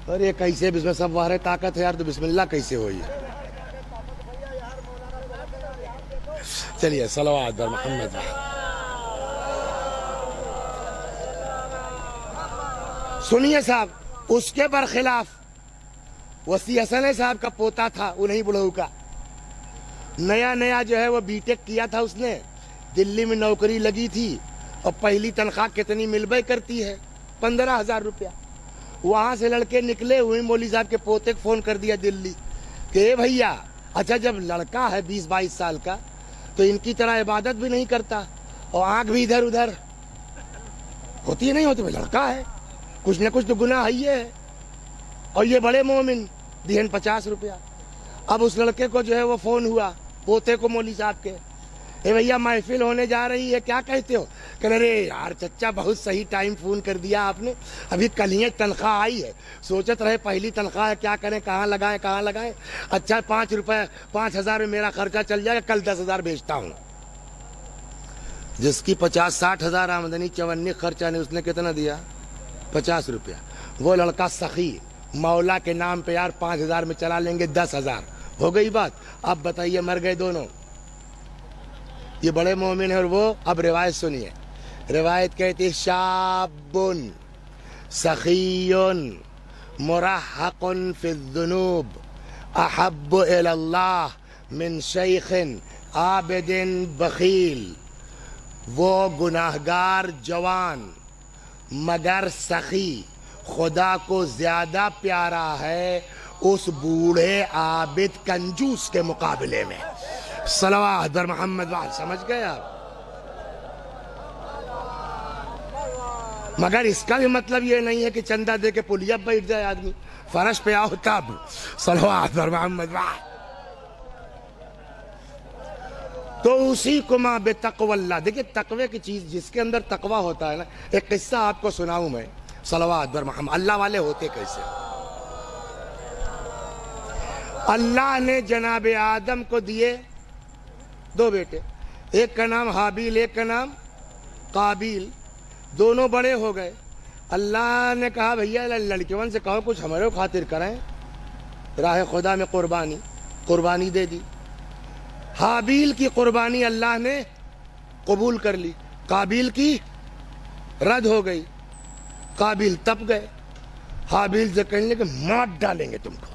اور یہ کیسے اس میں سب واہر طاقت ہے یار، تو بسم اللہ کیسے ہوئی؟ چلیے صلوات بر محمد۔ سنیے صاحب، اس کے برخلاف وسیع حسن صاحب کا پوتا تھا، انہیں بڑھو کا، نیا نیا جو ہے وہ بی ٹیک کیا تھا اس نے، دلی میں نوکری لگی تھی، اور پہلی تنخواہ کتنی ملبے کرتی ہے؟ 15,000 روپیہ۔ وہاں سے لڑکے نکلے ہوئے، مولوی صاحب کے پوتے کو فون کر دیا دلی کہ اے بھیا، اچھا جب لڑکا ہے 20-22 سال کا تو ان کی طرح عبادت بھی نہیں کرتا اور آنکھ بھی ادھر ادھر ہوتی نہیں ہوتی، لڑکا ہے، کچھ نہ کچھ تو گناہ ہی ہے، اور یہ بڑے مومن، دہن 50 روپیہ۔ اب اس لڑکے کو جو ہے وہ فون ہوا پوتے کو مولوی صاحب کے، اے بھیا محفل ہونے جا رہی ہے، کیا کہتے ہو؟ کہ ارے یار چچا بہت صحیح ٹائم فون کر دیا آپ نے، ابھی کل ہی تنخواہ آئی ہے، سوچت رہے پہلی تنخواہ ہے کیا کریں، کہاں لگائیں، اچھا 5,000 میں میرا خرچہ چل جائے گا، کل 10,000 بھیجتا ہوں۔ جس کی 50-60 ہزار آمدنی، 54 خرچہ نے، اس نے کتنا دیا؟ 50 روپیہ۔ وہ لڑکا سخی، مولا کے نام پہ یار 5,000 میں چلا لیں گے 10,000، ہو گئی بات۔ اب بتائیے مر گئے دونوں، یہ بڑے مومن ہیں اور وہ۔ اب روایت سنیے، روایت کہتی ہے شابن سخیون مرحق فی الذنوب احب الی اللہ من شیخ عابد بخیل۔ وہ گناہگار جوان مگر سخی خدا کو زیادہ پیارا ہے اس بوڑھے عابد کنجوس کے مقابلے میں۔ صلوات بر محمد وعلی، سمجھ گئے آپ؟ مگر اس کا بھی مطلب یہ نہیں ہے کہ چندہ دے کے پلیا بیٹھ جائے آدمی، فرش پہ آؤ تب۔ صلوات بر محمد وعلی۔ تو اسی کو ماں بے تقوی اللہ، دیکھیں تقوی کی چیز جس کے اندر تقوی ہوتا ہے نا، ایک قصہ آپ کو سناؤں میں، صلوات بر محمد۔ اللہ والے ہوتے کیسے؟ اللہ نے جناب آدم کو دیے 2 بیٹے، ایک کا نام حابیل، ایک کا نام قابیل، دونوں بڑے ہو گئے۔ اللہ نے کہا بھیا لڑکیوں سے کہو کچھ ہمارے خاطر کریں، راہ خدا میں قربانی دے دی۔ حابیل کی قربانی اللہ نے قبول کر لی، قابیل کی رد ہو گئی۔ قابیل تپ گئے، حابیل سے کہنے لگے مار ڈالیں گے تم کو،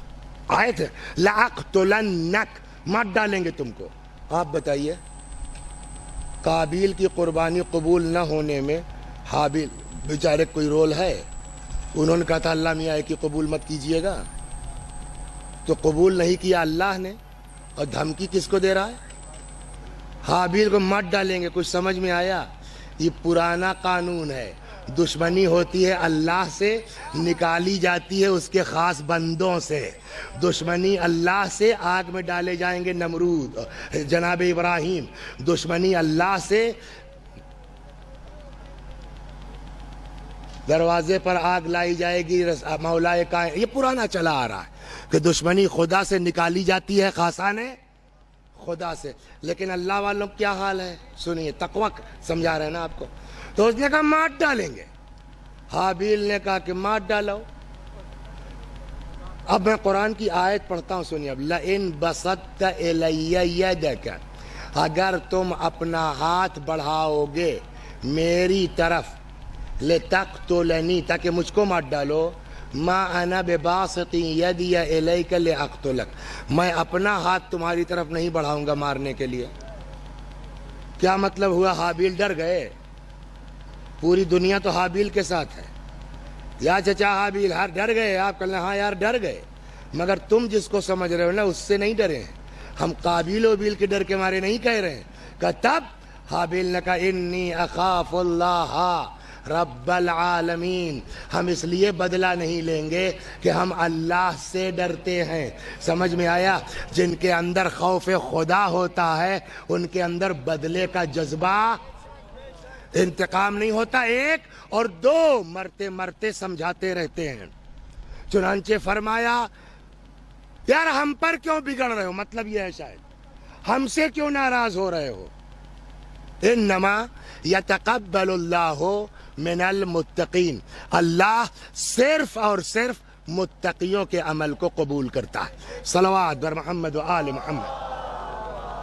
آئے تھے لَأَقْتُلَنَّكَ، مار ڈالیں گے تم کو۔ آپ بتائیے قابیل کی قربانی قبول نہ ہونے میں حابیل بیچارے کوئی رول ہے؟ انہوں نے کہا تھا اللہ میاں کی قبول مت کیجئے گا، تو قبول نہیں کیا اللہ نے، اور دھمکی کس کو دے رہا ہے؟ حابیل کو مت ڈالیں گے۔ کچھ سمجھ میں آیا؟ یہ پرانا قانون ہے، دشمنی ہوتی ہے اللہ سے، نکالی جاتی ہے اس کے خاص بندوں سے۔ دشمنی اللہ سے، آگ میں ڈالے جائیں گے نمرود جناب ابراہیم، دشمنی اللہ سے، دروازے پر آگ لائی جائے گی مولائے کائنات۔ یہ پرانا چلا آ رہا ہے کہ دشمنی خدا سے نکالی جاتی ہے، خاصان خدا سے۔ لیکن اللہ والوں کیا حال ہے؟ سنیے، تقوی سمجھا رہے ہیں نا آپ کو۔ تو اس نے کہا مار ڈالیں گے، حابیل نے کہا کہ مار ڈالو۔ اب میں قرآن کی آیت پڑھتا ہوں، سنیے اب، لَإِن بَسَطْتَ إِلَيَّ يَدَكَ، اگر تم اپنا ہاتھ بڑھاؤ گے میری طرف، لِتَقْتُلَنِي، تاکہ مجھ کو مار ڈالو، مَا أَنَا بِبَاسِطٍ يَدِيَ إِلَيْكَ لِأَقْتُلَكَ، میں اپنا ہاتھ تمہاری طرف نہیں بڑھاؤں گا مارنے کے لیے۔ کیا مطلب ہوا؟ حابیل ڈر گئے، پوری دنیا تو حابیل کے ساتھ ہے، یا چچا حابیل ہر ڈر گئے؟ آپ کہنا ہاں یار ڈر گئے، مگر تم جس کو سمجھ رہے ہو نا اس سے نہیں ڈرے ہیں، ہم قابیل و بیل کے ڈر کے مارے نہیں کہہ رہے ہیں۔ کہ تب حابیل نے کہا انی اخاف اللہ رب العالمین، ہم اس لیے بدلہ نہیں لیں گے کہ ہم اللہ سے ڈرتے ہیں۔ سمجھ میں آیا؟ جن کے اندر خوف خدا ہوتا ہے ان کے اندر بدلے کا جذبہ، انتقام نہیں ہوتا۔ 1 اور 2 مرتے مرتے سمجھاتے رہتے ہیں۔ چنانچہ فرمایا یار ہم پر کیوں بگڑ رہے ہو، مطلب یہ ہے شاید ہم سے کیوں ناراض ہو رہے ہو، انما یتقبل اللہ من المتقین، اللہ صرف اور صرف متقیوں کے عمل کو قبول کرتا ہے۔ صلوات بر محمد و آل محمد۔